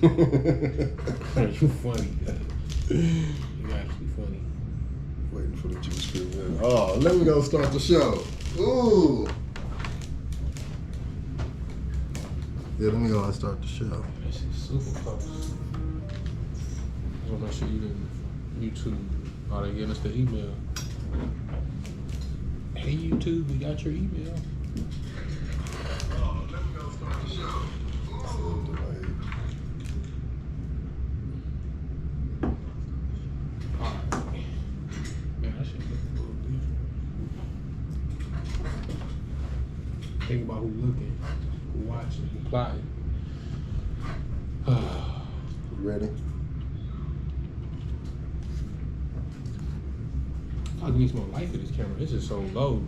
You funny, guys. You actually funny. Waiting for the juice crew in. Oh, let me go start the show. Ooh. Yeah, let me go and start the show. That shit's super close. I want to make sure you didn't YouTube. Oh, they getting us the email. Hey YouTube, we got your email. Oh, let me go start the show. Alright. Man, that shit look a little different. Think about who looking, who watching, who plotting. Ready? I need some more light for this camera. This is so low.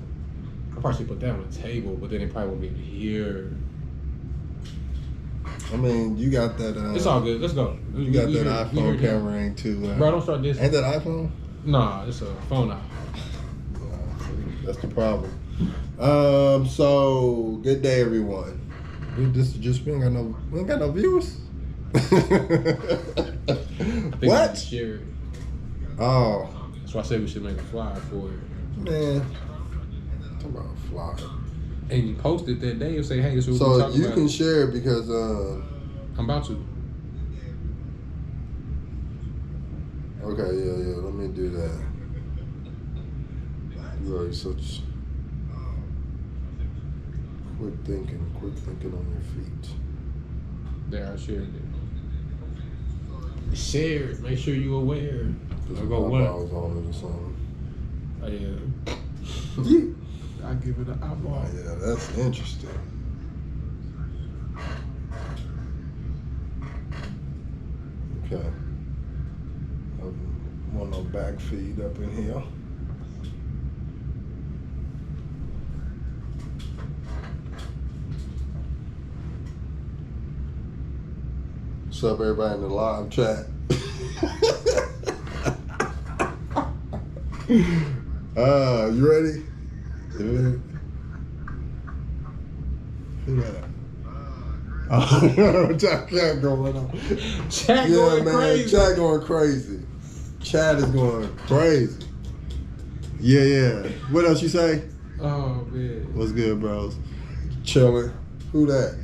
I probably should put that on the table, but then they probably won't be able to hear. I mean, you got that. It's all good. Let's go. You got that iPhone camera, ain't too. Bro, don't start this. Ain't that iPhone? Nah, it's a phone now. That's the problem. So good day, everyone. This is just we ain't got no viewers. What? Share it. Oh. That's why I said we should make a flyer for it. Man, talk about a flyer. And you post it that day and say, hey, this is what we're So talking you about. can share it because I'm about to. okay, yeah. Let me do that. You are such quick thinking on your feet. There, I shared it. Share it. Make sure you're aware. Just I go what? eyeballs on it or something. Oh, yeah. I give it an eyeball. Oh, yeah, that's interesting. Okay. Want no back feed up in here. What's up, everybody in the live chat? You ready? Who that? Oh, chat going on. Chat going crazy. Chat going crazy. Chat is going crazy. Yeah. What else you say? Oh, man. What's good, bros? Chilling. Who that?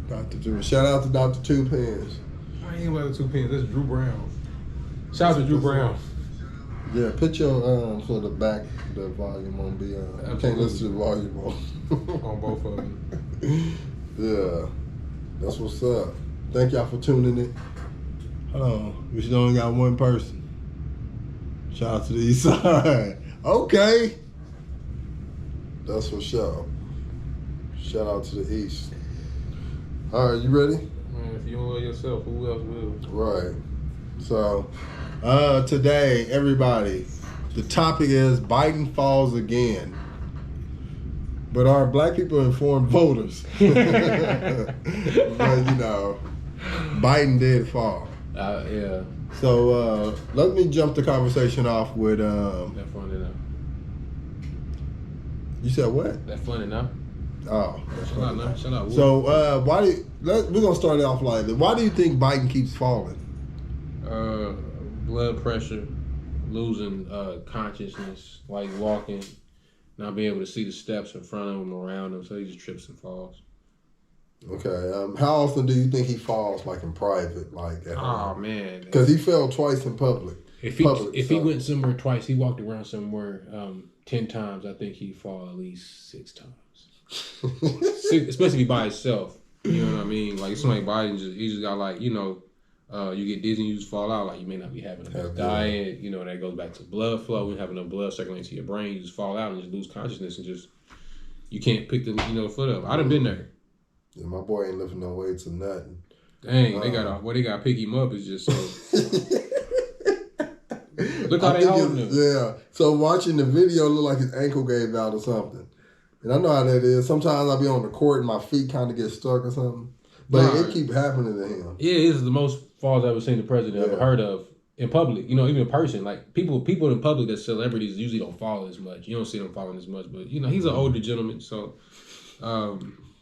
Dr. Drew. Shout out to Dr. Two Pens. I ain't about the 2 pins. That's Drew Brown. Shout out to Drew Brown. Yeah, put your so the volume on be on. You can't listen to the volume on. On both of them. Yeah, that's what's up. Thank y'all for tuning in. Hold on, we should only got one person. Shout out to the east side. Okay, that's for sure. Shout out to the east. All right, you ready? Man, if you don't love yourself, who else will? Right. So, today, everybody, the topic is Biden falls again. But are black people informed voters? But, Biden did fall. Yeah. So, let me jump the conversation off with, That funny enough. you said what? That funny enough. Oh. Shut up, man. Shut up. So, we're going to start it off lightly. Why do you think Biden keeps falling? Blood pressure, losing consciousness, like walking, not being able to see the steps in front of him, around him, so he just trips and falls. Okay. How often do you think he falls, like in private, like at home? Oh man, Because he fell twice in public. If he went somewhere twice, he walked around somewhere 10 times. I think he'd fall at least 6 times. Especially if he by himself. You know what I mean? Like somebody Biden he just got like you get dizzy, you just fall out. Like you may not be having a good diet. You know that goes back to blood flow. When you have enough blood circulating to your brain, you just fall out and just lose consciousness and just you can't pick the foot up. I'd have been there. Yeah, my boy ain't lifting no weights or nothing. Dang, they got to pick him up is just so. Look how they holding him. Yeah. So watching the video, look like his ankle gave out or something. And I know how that is. Sometimes I'll be on the court and my feet kind of get stuck or something. But it keep happening to him. Yeah, this is the most falls I've ever seen the president ever heard of in public. Even in person. Like people in public that's celebrities usually don't fall as much. You don't see them falling as much. But he's an older gentleman, so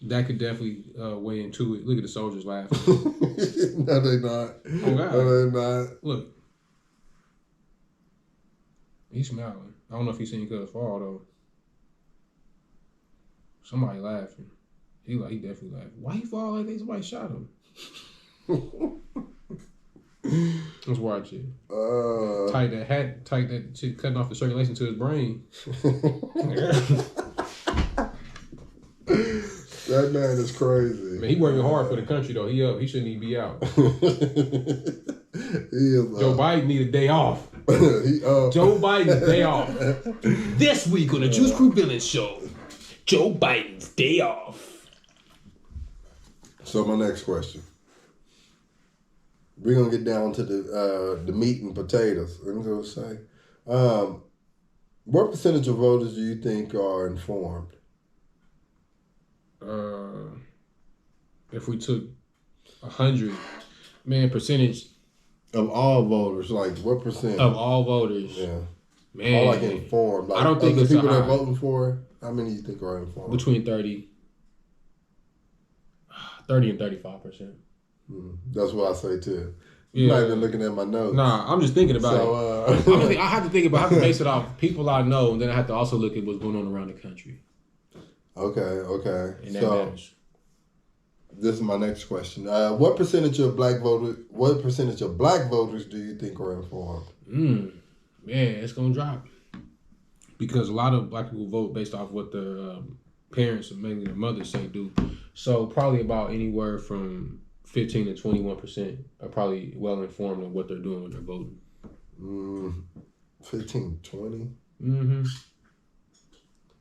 That could definitely weigh into it. Look at the soldiers laughing. No, they not. Oh God. No, they not. Look, he's smiling. I don't know if he's seen Cuz fall though. Somebody laughing. He definitely laughing. Why he fall like that? Somebody shot him. Let's watch it. Tight that hat, tight that shit, cutting off the circulation to his brain. That man is crazy. Man, he working hard for the country though. He up. He shouldn't even be out. He is. Joe Biden need a day off. Joe Biden's day off. This week on the Juice Crew Villains Show, Joe Biden's day off. So my next question. We're gonna get down to the meat and potatoes. I'm gonna say, what percentage of voters do you think are informed? If we took 100, man, percentage of all voters, like what percent of all voters? Yeah, man, all like informed. Like, I don't think the it's people that are voting for. How many do you think are informed? Between 30 and 35%. That's what I say too. Yeah. You're not even looking at my notes. Nah, I'm just thinking about it. I have to think about. I have to base it off people I know, and then I have to also look at what's going on around the country. Okay. And that matters. This is my next question. What percentage of black voters do you think are informed? Man, it's gonna drop because a lot of black people vote based off what their parents and mainly their mothers say do. So probably about anywhere from 15 to 21% are probably well informed of what they're doing when they're voting. 15, 20? Mm-hmm.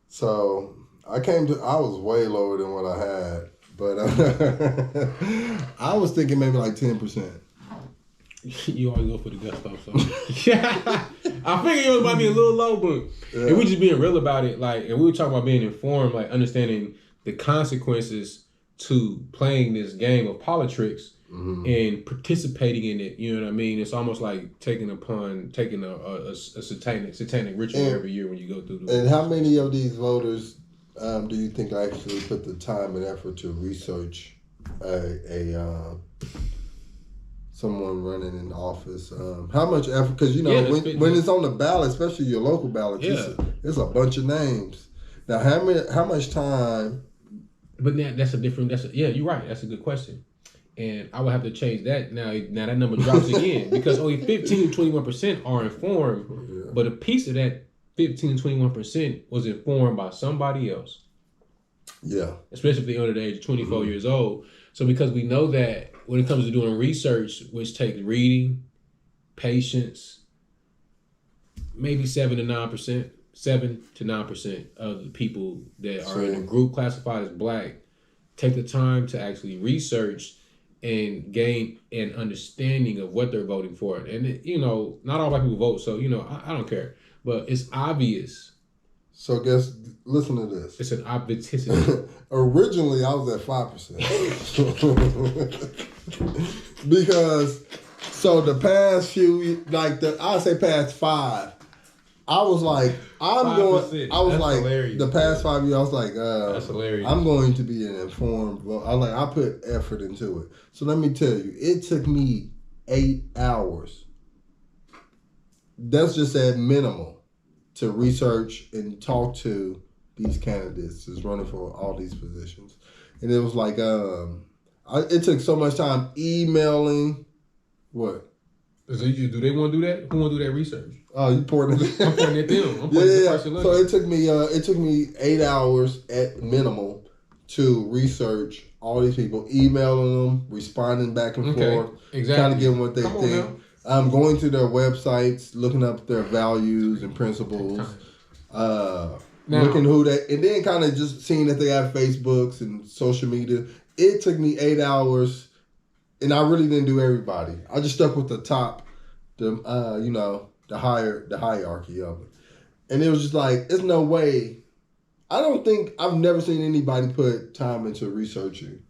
So I was way lower than what I had, but I was thinking maybe like 10%. You always go for the gusto, so yeah. I figured it might be a little low, but if we just being real about it, like, and we were talking about being informed, like understanding the consequences to playing this game of politics and participating in it. You know what I mean? It's almost like taking a satanic ritual every year when you go through the. And how many of these voters do you think actually put the time and effort to research someone running in office? How much effort? Because when it's on the ballot, especially your local ballot, it's a bunch of names. Now, how much time? But now you're right. That's a good question, and I would have to change that now. Now that number drops again because only 15 to 21% are informed, but a piece of that 15 to 21% was informed by somebody else. Yeah, especially if they're under the age of 24 years old. So because we know that when it comes to doing research, which takes reading, patience, maybe 7 to 9% of the people that are in a group classified as black take the time to actually research and gain an understanding of what they're voting for. And, not all black people vote, so, I don't care. But it's obvious. So listen to this. It's an obviousity. Originally, I was at 5%. Because, so the past few, I'd say past 5, I was like, hilarious, the past 5 years, I was like, that's hilarious. I'm going to be an informed voter. I put effort into it. So let me tell you, it took me 8 hours. That's just at minimum to research and talk to these candidates that's running for all these positions. And it was like, it took so much time emailing. What? So do they want to do that? Who want to do that research? Oh, you pointing at them. I'm pointing at them. I'm pointing at the person looking. So it took me 8 hours at minimum to research all these people, emailing them, responding back and forth, kind of getting what they think. I'm going to their websites, looking up their values and principles, looking and then kind of just seeing that they have Facebooks and social media. It took me 8 hours, and I really didn't do everybody. I just stuck with the top, the hierarchy of it, and it was just like, there's no way. I've never seen anybody put time into researching.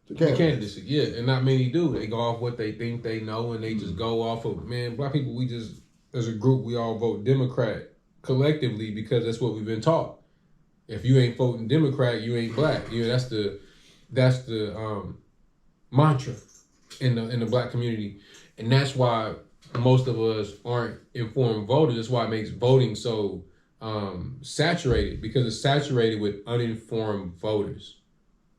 The candidacy, and not many do. They go off what they think they know, and they just go off of, black people, we just, as a group, we all vote Democrat collectively because that's what we've been taught. If you ain't voting Democrat, you ain't black. That's the That's the mantra in the black community, and that's why most of us aren't informed voters. That's why it makes voting so saturated, because it's saturated with uninformed voters.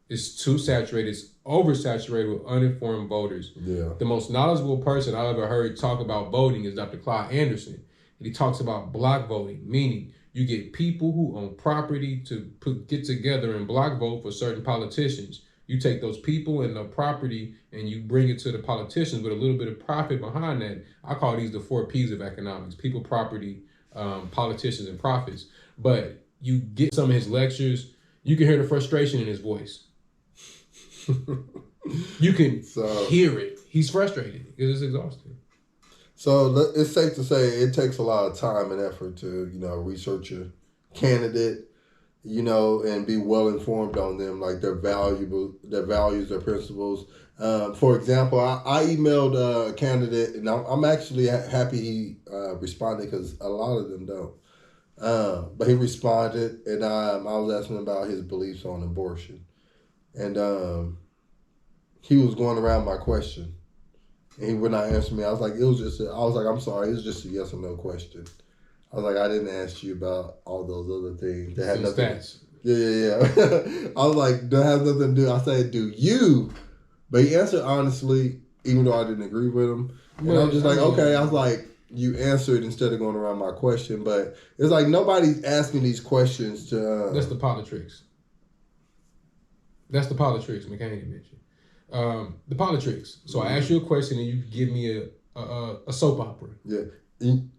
It's too saturated. It's oversaturated with uninformed voters. Yeah. The most knowledgeable person I ever heard talk about voting is Dr. Clyde Anderson. And he talks about block voting, meaning you get people who own property to get together and block vote for certain politicians. You take those people and the property and you bring it to the politicians with a little bit of profit behind that. I call these the 4 P's of economics: people, property, politicians, and profits. But you get some of his lectures, you can hear the frustration in his voice. You can hear it. He's frustrated because it's exhausting. So it's safe to say it takes a lot of time and effort to, research a candidate, and be well informed on them, like their values, their principles. For example, I emailed a candidate, and I'm actually happy he responded, because a lot of them don't. But he responded, and I was asking him about his beliefs on abortion. And he was going around my question, and he would not answer me. I was like, I'm sorry, it was just a yes or no question. I was like, I didn't ask you about all those other things that had nothing. Stats. Yeah. I was like, that has nothing to do. I said, do you? But he answered honestly, even though I didn't agree with him. And I was just like, okay. I was like, you answered instead of going around my question. But it's like nobody's asking these questions to. That's the politics. That's the politics McCain mentioned. The politics. So I ask you a question and you give me a soap opera. Yeah. And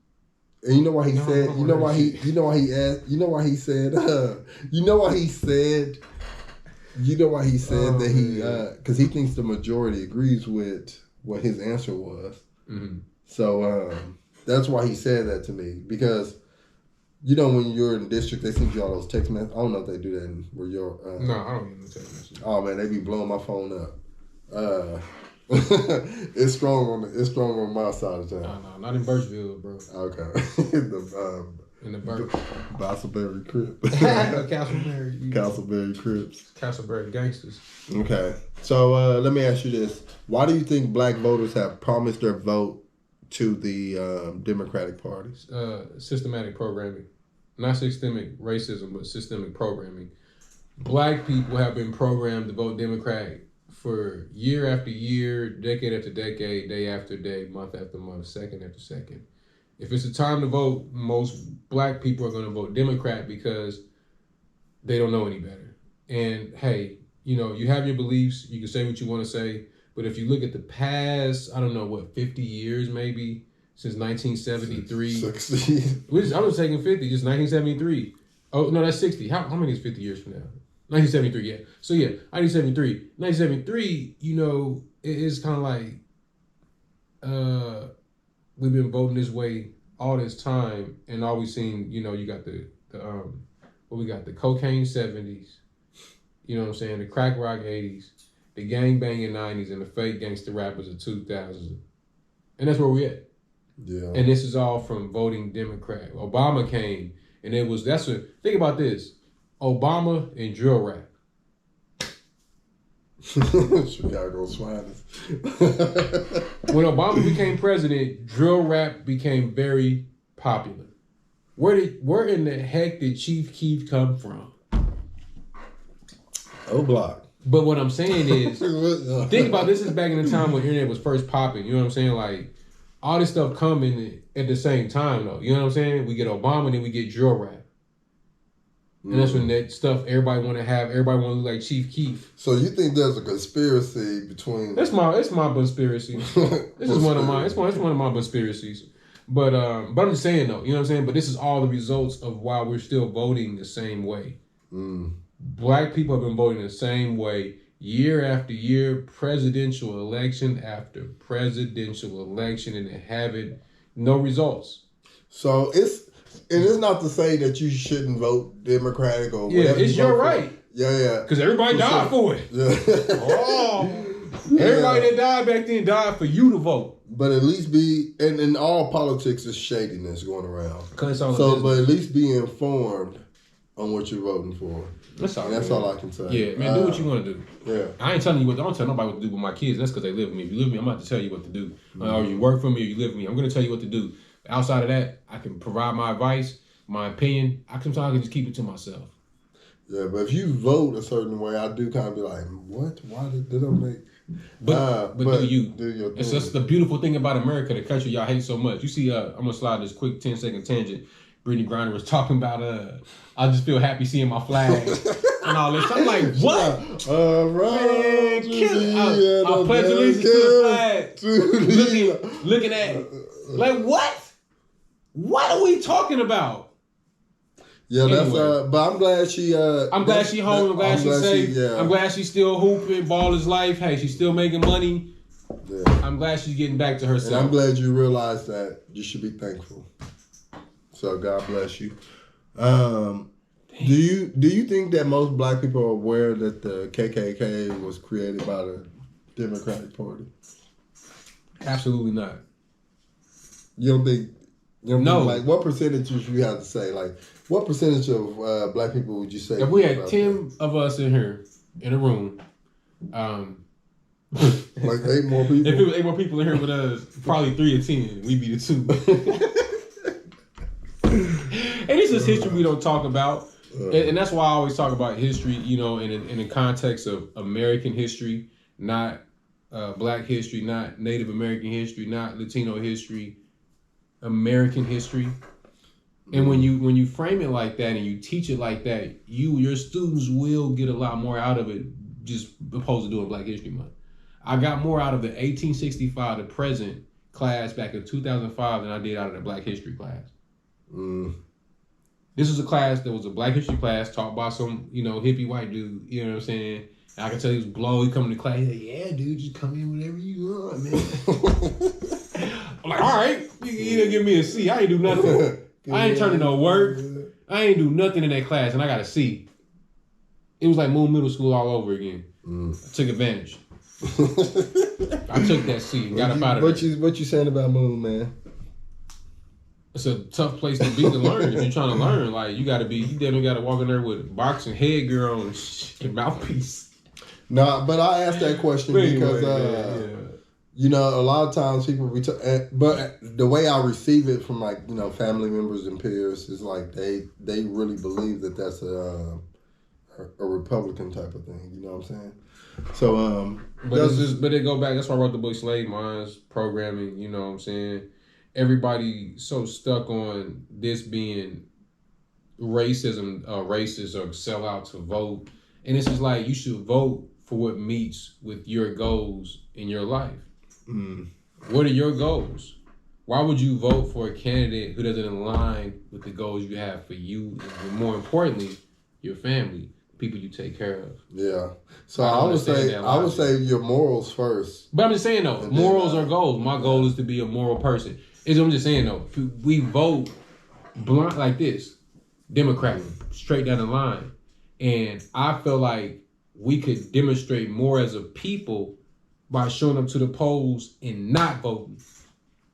you know why he said? You know why he asked? You know why he said? You know why he said that he because he thinks the majority agrees with what his answer was. Mm-hmm. So that's why he said that to me, because when you're in district, they send you all those text messages. I don't know if they do that where you're. No, I don't get the text messages. Oh man, they be blowing my phone up. It's strong on my side of town. No, not in Birchville, bro. Okay. In the Birch. Castleberry Crips. Castleberry Crips. Castleberry Gangsters. Okay. So let me ask you this. Why do you think black voters have promised their vote to the Democratic Party? Systematic programming. Not systemic racism, but systemic programming. Black people have been programmed to vote Democratic for year after year, decade after decade, day after day, month after month, second after second. If it's a time to vote, most black people are going to vote Democrat because they don't know any better. And hey, you have your beliefs, you can say what you want to say, but if you look at the past, 50 years maybe, since 1973. 60. I was taking 50, just 1973. Oh, no, that's 60. How many is 50 years from now? 1973, yeah. So yeah, 1973. 1973, it is kind of like we've been voting this way all this time, and all we've seen, you got the cocaine 70s, the crack rock 80s, the gang banging 90s, and the fake gangster rappers of 2000s. And that's where we're at. Yeah. And this is all from voting Democrat. Obama came, and think about this. Obama and drill rap. Chicago Swiners. When Obama became president, drill rap became very popular. Where in the heck did Chief Keef come from? O-Block. But what I'm saying is, think about this is back in the time when internet was first popping. You know what I'm saying? Like, all this stuff coming at the same time, though. You know what I'm saying? We get Obama, and then we get drill rap. And that's when that stuff everybody want to have. Everybody want to look like Chief Keef. So you think there's a conspiracy between? It's my conspiracy. This is one of my. It's one of my conspiracies. But I'm just saying though. You know what I'm saying? But this is all the results of why we're still voting the same way. Black people have been voting the same way year after year, presidential election after presidential election, and they haven't no results. So it's not to say that you shouldn't vote Democratic or whatever. Yeah, it's your right. Yeah. Because everybody died for it. Yeah. Everybody that died back then died for you to vote. But at least in all politics is shadiness going around. But at least be informed on what you're voting for. That's all. And that's all I can say. Yeah, man, do what you want to do. Yeah. I ain't telling you what. I don't tell nobody what to do with my kids. That's because they live with me. If you live with me, I'm about to tell you what to do. Or you work for me, or you live with me. I'm going to tell you what to do. Outside of that, I can provide my advice, my opinion. Sometimes I can just keep it to myself. Yeah, but if you vote a certain way, I do kind of be like, what? Why did I make? But do you? Do your thing. It's just the beautiful thing about America, the country y'all hate so much. You see, I'm going to slide this quick 10-second tangent. Brittany Griner was talking about, I just feel happy seeing my flag and all this. I'm like, what? Man, I pledge allegiance to the flag. Looking at it. Like, what? What are we talking about? Yeah, anyway. that's but I'm glad she I'm glad she home, I'm glad she's safe. Yeah. I'm glad she's still hooping, ball is life. Hey, she's still making money. Yeah. I'm glad she's getting back to herself. And I'm glad you realize that you should be thankful. So God bless you. Do you think that most black people are aware that the KKK was created by the Democratic Party? Absolutely not. You don't think? No. Like, what percentage would you have to say? Like, what percentage of black people would you say? If we had 10 of us in here in a room, like 8 more people. If it was 8 more people in here with us, probably 3 or 10, we'd be the 2. And this is history we don't talk about. And that's why I always talk about history, you know, in the context of American history, not black history, not Native American history, not Latino history, American history. And when you frame it like that and you teach it like that, your students will get a lot more out of it just opposed to doing Black History Month. I got more out of the 1865 to present class back in 2005 than I did out of the Black History class. This was a class that was a Black History class taught by some, hippie white dude, you know what I'm saying? And I can tell he was blown. He come to class, he's like, yeah, dude, just come in whenever you want, man. I'm like, all right, you didn't give me a C. I ain't do nothing. I ain't turning no work. I ain't do nothing in that class, and I got a C. It was like Moon Middle School all over again. I took advantage. I took that C and got up out of there. What you saying about Moon, man? It's a tough place to be to learn. If you're trying to learn, like you definitely got to walk in there with boxing headgear on and your mouthpiece. No, but I asked that question because a lot of times people but the way I receive it from family members and peers is like they really believe that that's a Republican type of thing. You know what I'm saying? So but it go back. That's why I wrote the book Slave Minds Programming. You know what I'm saying? Everybody so stuck on this being racism, racist or sell out to vote. And it's just like, you should vote for what meets with your goals in your life. What are your goals? Why would you vote for a candidate who doesn't align with the goals you have for you, and more importantly, your family, people you take care of? Yeah. So I would say your morals first. But I'm just saying though, morals are goals. My goal is to be a moral person. I'm just saying though, we vote blunt like this, Democrat, straight down the line. And I feel like we could demonstrate more as a people by showing up to the polls and not voting.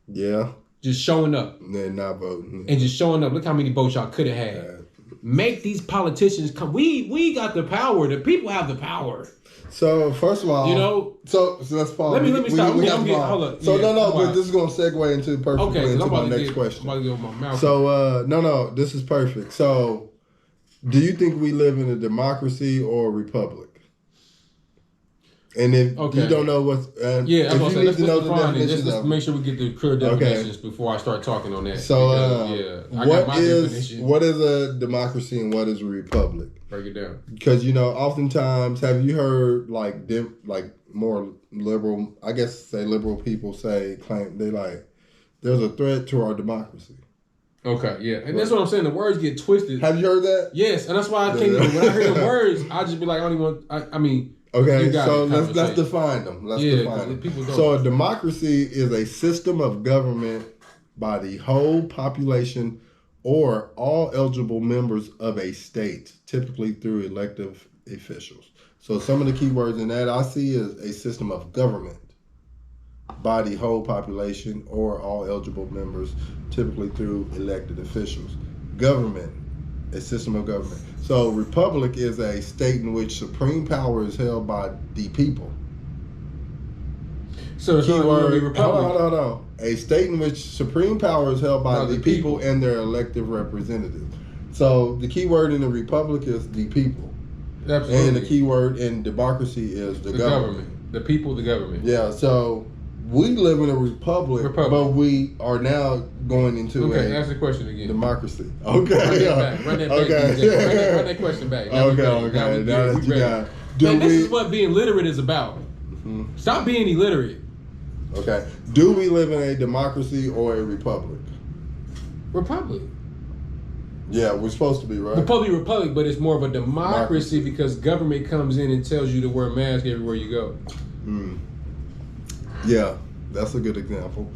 Yeah. Just showing up. And not voting. And just showing up. Look how many votes y'all could have had. Yeah. Make these politicians come. We got the power. The people have the power. So first of all, so let's pause. Let me stop. Hold up. So but this is gonna segue into my next question. I'm about to get my mouth. So this is perfect. So, do you think we live in a democracy or a republic? And if you don't know what's let's make sure we get the clear definitions before I start talking on that. So what is a democracy and what is a republic? Break it down. Because oftentimes, have you heard more liberal, I guess say liberal people claim there's a threat to our democracy. Okay, yeah, and that's what I'm saying. The words get twisted. Have you heard that? Yes, and that's why I can't. When I hear the words, I just be like, I don't even. I mean. Okay, so let's define them. Define them. So a democracy is a system of government by the whole population or all eligible members of a state, typically through elective officials. So some of the key words in that I see is a system of government by the whole population or all eligible members, typically through elected officials. Government, A system of government. So republic is a state in which supreme power is held by the people. So it's not really republic. Hold on. A state in which supreme power is held by the people and their elected representatives. So the key word in the republic is the people. Absolutely. And the key word in democracy is the government. The people, the government. Yeah, so we live in a republic. But we are now going into ask the question again. Democracy. Okay. Run that back. Run that question back. Okay. Now that you got. This is what being literate is about. Mm-hmm. Stop being illiterate. Okay. Do we live in a democracy or a republic? Republic. Yeah, we're supposed to be, right? Republic, but it's more of a democracy because government comes in and tells you to wear a mask everywhere you go. Yeah, that's a good example.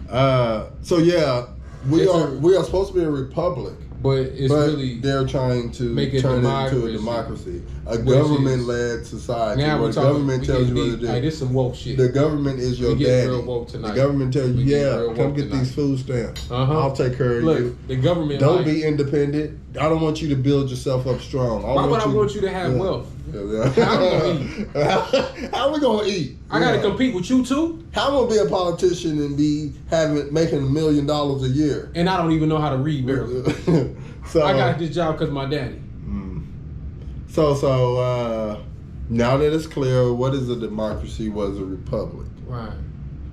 So yeah, we are supposed to be a republic. But really they're trying to turn it into a democracy, a government-led society where the government tells you what to do. Hey, this is some woke shit. The government is your daddy. Real woke tonight. The government tells you, come get these food stamps. I'll take care of you. The government don't be independent. I don't want you to build yourself up strong. Why would I want you to have wealth? How we gonna eat? I gotta compete with you too. How am I gonna be a politician and be making $1 million a year? And I don't even know how to read barely. So I got this job because my daddy. So now that it's clear, what is a democracy? What is a republic? Right.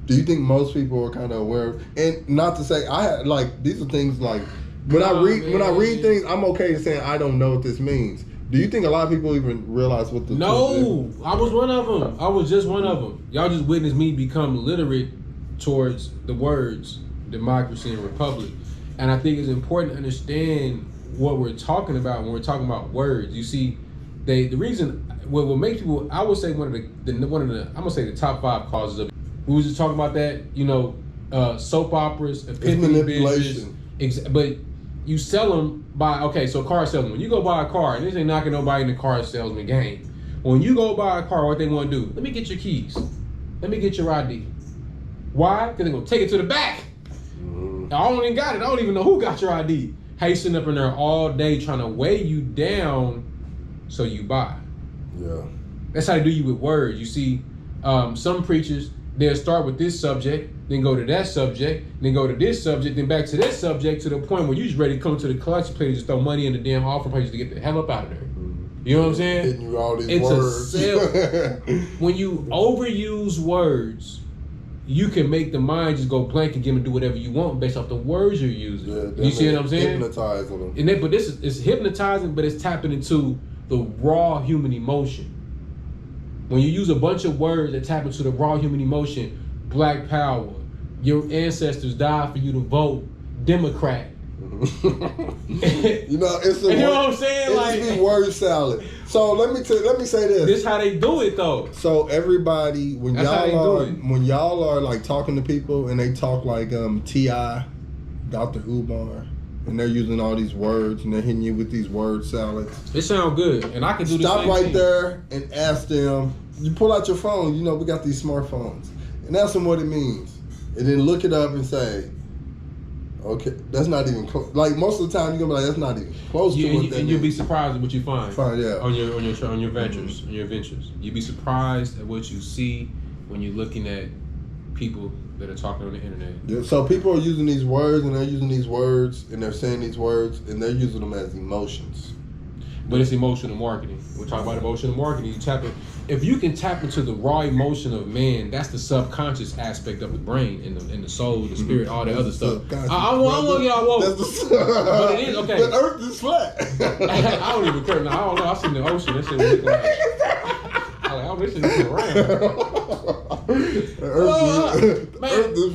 Do you think most people are kind of aware? And not to say these are things like when I read things, I'm okay saying I don't know what this means. Do you think a lot of people even realize what the No, I was one of them. I was just one of them. Y'all just witnessed me become literate towards the words democracy and republic. And I think it's important to understand what we're talking about when we're talking about words. You see, the reason what makes people, I would say I'm gonna say the top 5 causes of it. We was just talking about that, soap operas, epitome business, but you sell them so car salesman. When you go buy a car, and this ain't knocking nobody in the car salesman game. When you go buy a car, what they want to do? Let me get your keys. Let me get your ID. Why? Because they're gonna take it to the back. I don't even got it. I don't even know who got your ID. How you sitting up in there all day trying to weigh you down so you buy. Yeah. That's how they do you with words. You see, some preachers, they'll start with this subject, then go to that subject, then go to this subject, then back to this subject to the point where you just ready to come to the collection plate and just throw money in the damn offering plate to get the hell up out of there. You know what I'm saying? Hitting you all these words. When you overuse words, you can make the mind just go blank and get them to do whatever you want based off the words you're using. Yeah, you see what I'm saying? Hypnotizing them. But this is hypnotizing, but it's tapping into the raw human emotion. When you use a bunch of words that tap into the raw human emotion, Black Power, your ancestors died for you to vote Democrat. It's you know what I'm saying? It's word salad. So let me say this. This how they do it though. So everybody, when y'all are like talking to people and they talk like T.I., Dr. Umar, and they're using all these words and they're hitting you with these word salads. It sounds good, and I can do the same thing. Stop right there and ask them. You pull out your phone. We got these smartphones, and ask them what it means, and then look it up and say, okay, that's not even close. Like most of the time, you're gonna be like, that's not even close to what that means. And you'll be surprised at what you find. Yeah. On your ventures, on your ventures. You'll be surprised at what you see when you're looking at people that are talking on the internet. Yeah, so people are using these words, and they're using these words, and they're saying these words, and they're using them as emotions. But it's emotional marketing. We're talking about emotional marketing. If you can tap into the raw emotion of man, that's the subconscious aspect of the brain and the soul, the spirit, all the other stuff. I want to get all woke. But it is, okay. The earth is flat. I don't even care. Now, I don't know. I seen the ocean. That shit was like... I'm listening around.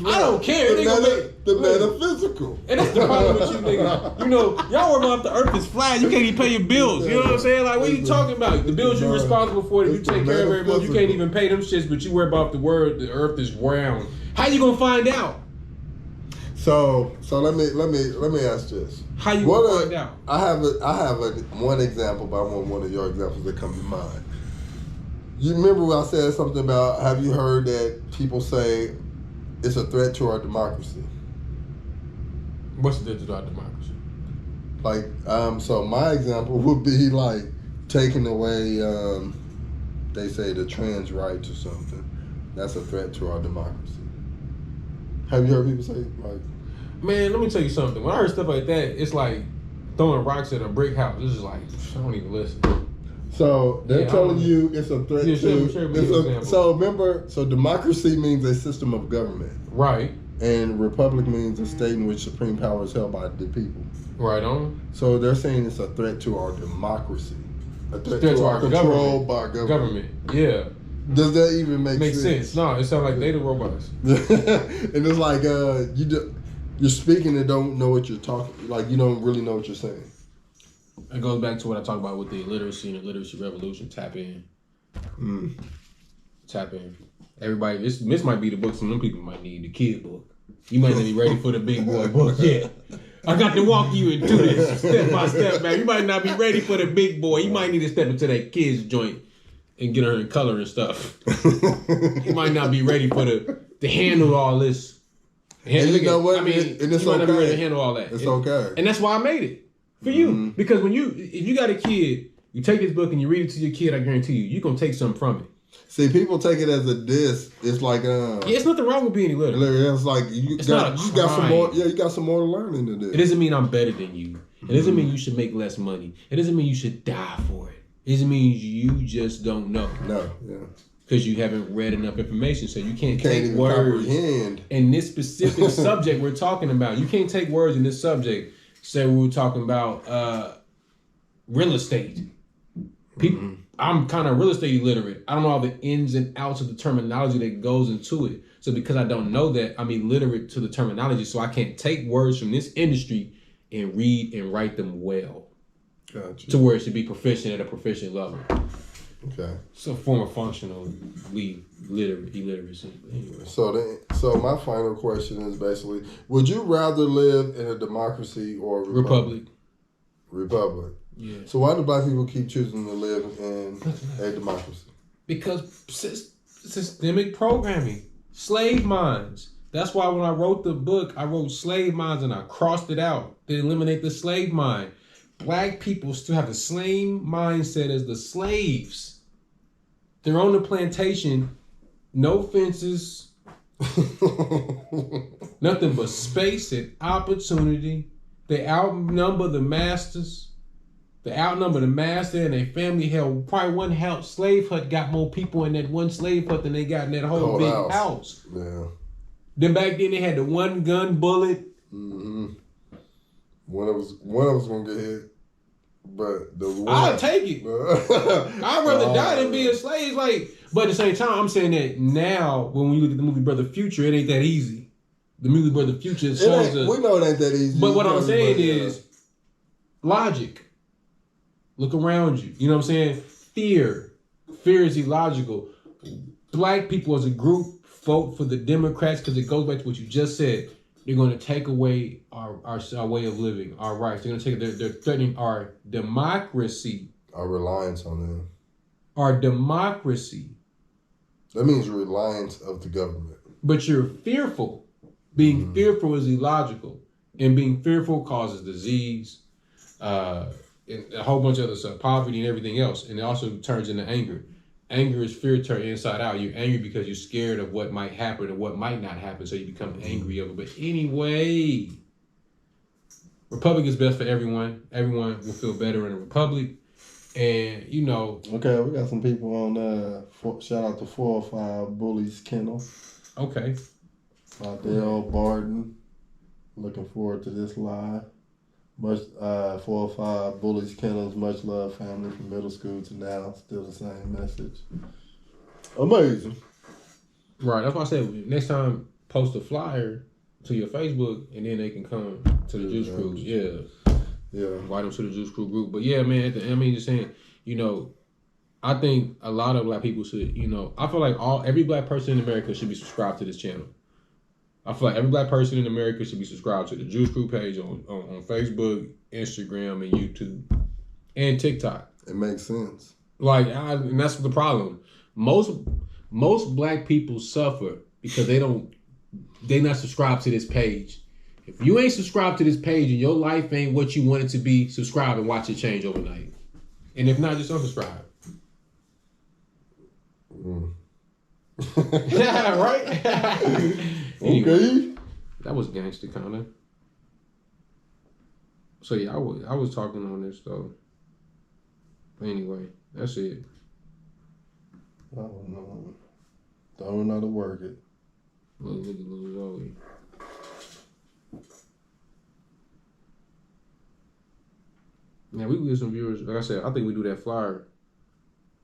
I don't care. The metaphysical. And that's the problem with you niggas. Y'all worry about the earth is flat. You can't even pay your bills. You know what I'm saying? Like, what are you talking about? The bills you're responsible for that you take care of every month. You can't even pay them shits, but you worry about the earth is round. How you gonna find out? So let me ask this. How you gonna find out? I have one example, but I want one of your examples that come to mind. You remember when I said something about, have you heard that people say it's a threat to our democracy? What's the threat to our democracy? Like, so my example would be like taking away, they say the trans rights or something. That's a threat to our democracy. Have you heard people say like? Man, let me tell you something. When I heard stuff like that, it's like throwing rocks at a brick house. It's just like, I don't even listen. So they're telling you it's a threat to. So remember, so democracy means a system of government, right? And republic means a state in which supreme power is held by the people. Right on. So they're saying it's a threat to our democracy, a threat to our control by government. Yeah. Does that even make sense? No, it sounds like they the robots. And it's like you're speaking and don't know what you're talking. Like you don't really know what you're saying. It goes back to what I talked about with the illiteracy and the literacy revolution. Tap in. Tap in. Everybody, this might be the book some of them people might need, the kid book. You might not be ready for the big boy book yet. I got to walk you into this step by step, man. You might not be ready for the big boy. You might need to step into that kid's joint and get her in color and stuff. You might not be ready for to handle all this. And you know what? I mean, and it's you might not be ready to okay. handle all that. It's okay. And that's why I made it. For you. Because if you got a kid, you take this book and you read it to your kid, I guarantee you're going to take something from it. See, people take it as a diss. It's like yeah, it's nothing wrong with being illiterate. It's like you got some more. Yeah, you got some more to learn into this. It doesn't mean I'm better than you. It doesn't mean you should make less money. It doesn't mean you should die for it. It doesn't mean you just don't know. No, yeah. Because you haven't read enough information, so you can't take words comprehend. In this specific subject we're talking about. You can't take words in this subject. Say we were talking about real estate. People, I'm kind of real estate illiterate. I don't know all the ins and outs of the terminology that goes into it. So because I don't know that, I'm illiterate to the terminology. So I can't take words from this industry and read and write them well. Gotcha. To where it should be proficient at a proficient level. Okay. It's a form of functional illiteracy. Anyway. So my final question is basically, would you rather live in a democracy or a republic? Republic. Yeah. So why do black people keep choosing to live in a democracy? Because systemic programming, slave minds. That's why when I wrote the book, I wrote slave minds and I crossed it out to eliminate the slave mind. Black people still have the same mindset as the slaves. They're on the plantation, no fences, nothing but space and opportunity. They outnumber the masters. They outnumber the master and their family held probably one slave hut got more people in that one slave hut than they got in that whole big house. Yeah. Then back then they had the one gun bullet. Mm-hmm. One of us gonna get hit, but the one I'll take it. I'd rather die than be a slave. But at the same time, I'm saying that now when we look at the movie Brother Future, it ain't that easy. The movie Brother Future shows us. We know it ain't that easy. But what I'm saying is logic. Look around you. You know what I'm saying? Fear. Fear is illogical. Black people as a group vote for the Democrats because it goes back to what you just said. They're going to take away our way of living, our rights. They're going to take. They're threatening our democracy. Our reliance on them. Our democracy. That means reliance of the government. But you're fearful. Being fearful is illogical, and being fearful causes disease, and a whole bunch of other stuff, poverty and everything else, and it also turns into anger. Anger is fear turned inside out. You're angry because you're scared of what might happen or what might not happen, so you become angry of it. But anyway, republic is best for everyone. Everyone will feel better in a republic. And, you know... Okay, we got some people on... shout out to 405 Bullies Kennel. Okay. Dale Barton. Looking forward to this live. 405 Bullies Kennels, much love family from middle school to now. Still the same message. Amazing. Right, that's why I said next time post a flyer to your Facebook and then they can come to the Juice Crew. Yeah. Invite them to the Juice Crew group. But yeah, man, just saying, you know, I think a lot of black people should, you know, I feel like every black person in America should be subscribed to this channel. I feel like every black person in America should be subscribed to the Juice Crew page on Facebook, Instagram, and YouTube, and TikTok. It makes sense. And that's the problem. Most black people suffer because they're not subscribed to this page. If you ain't subscribed to this page and your life ain't what you want it to be, subscribe and watch it change overnight. And if not, just unsubscribe. Yeah, right? Anyway, Okay. that was gangster kind of. So yeah, I was talking on this though. Anyway, that's it. I don't know. Don't know how to work it. Look at little Zoe. Yeah, we can get some viewers. Like I said, I think we do that flyer